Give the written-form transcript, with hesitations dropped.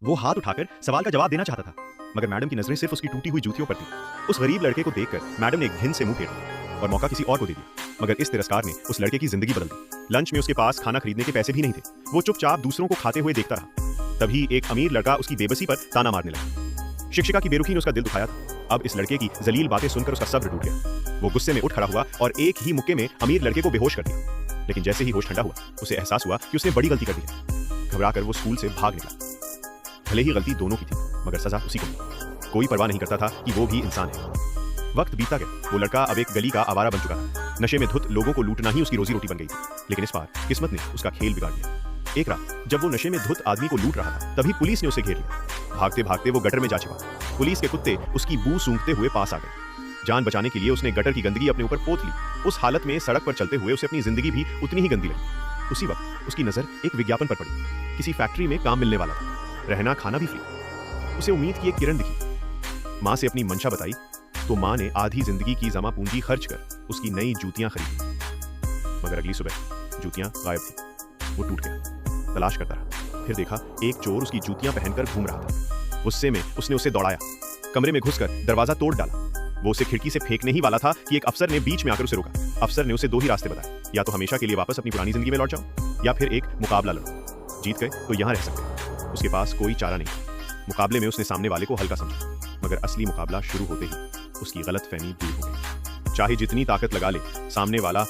वो हाथ उठाकर सवाल का जवाब देना चाहता था, मगर मैडम की नजरें सिर्फ उसकी टूटी हुई जूतियों पर थी। उस गरीब लड़के को देखकर मैडम ने एक घिन से मुंह फेर लिया और मौका किसी और को दे दिया। मगर इस तिरस्कार ने उस लड़के की जिंदगी बदल दी। लंच में उसके पास खाना खरीदने के पैसे भी नहीं थे। वो चुपचाप दूसरों को खाते हुए देखता रहा। तभी एक अमीर लड़का उसकी बेबसी पर ताना मारने लगा। शिक्षिका की बेरुखी ने उसका दिल दुखाया था। अब इस लड़के की जलील बातें सुनकर उसका सब्र टूट गया। वो गुस्से में उठ खड़ा हुआ और एक ही मुक्के में अमीर लड़के को बेहोश कर दिया। लेकिन जैसे ही होश ठंडा हुआ, उसे एहसास हुआ कि उसने बड़ी गलती कर दी है। घबराकर वो स्कूल से भाग निकला। भले ही गलती दोनों की थी, मगर सजा उसी को मिली। कोई परवाह नहीं करता था कि वो भी इंसान है। वक्त बीतता गया। वो लड़का अब एक गली का आवारा बन चुका था। नशे में धुत लोगों को लूटना ही उसकी रोजी रोटी बन गई थी। लेकिन इस बार किस्मत ने उसका खेल बिगाड़ दिया। एक रात जब वो नशे में धुत आदमी को लूट रहा था, तभी पुलिस ने उसे घेर लिया। भागते भागते वो गटर में जा छिपा। पुलिस के कुत्ते उसकी बू सूंघते हुए पास आ गए। जान बचाने के लिए उसने गटर की गंदगी अपने ऊपर पोंछ ली। उस हालत में सड़क पर चलते हुए उसे अपनी जिंदगी भी उतनी ही गंदी लगी। उसी वक्त उसकी नजर एक विज्ञापन पर पड़ी। किसी फैक्ट्री में काम मिलने वाला था, रहना खाना भी फ्री। उसे उम्मीद की एक किरण दिखी। माँ से अपनी मंशा बताई तो माँ ने आधी जिंदगी की जमा पूंजी खर्च कर उसकी नई जूतियां खरीदी। मगर अगली सुबह जूतियां गायब थी। वो टूट गया, तलाश करता रहा। फिर देखा एक चोर उसकी जूतियां पहनकर घूम रहा था। गुस्से में उसने उसे दौड़ाया, कमरे में घुसकर दरवाजा तोड़ डाला। वो उसे खिड़की से फेंकने ही वाला था कि एक अफसर ने बीच में आकर उसे रोका। अफसर ने उसे दो ही रास्ते बताए, या तो हमेशा के लिए वापस अपनी पुरानी जिंदगी में लौट जाओ, या फिर एक मुकाबला लड़ो। जीत गए तो यहाँ रह सकते। उसके पास कोई चारा नहीं। मुकाबले में उसने सामने वाले को हल्का समझा, मगर असली मुकाबला शुरू होते ही उसकी गलतफहमी दूर हो गई। चाहे जितनी ताकत लगा ले, सामने वाला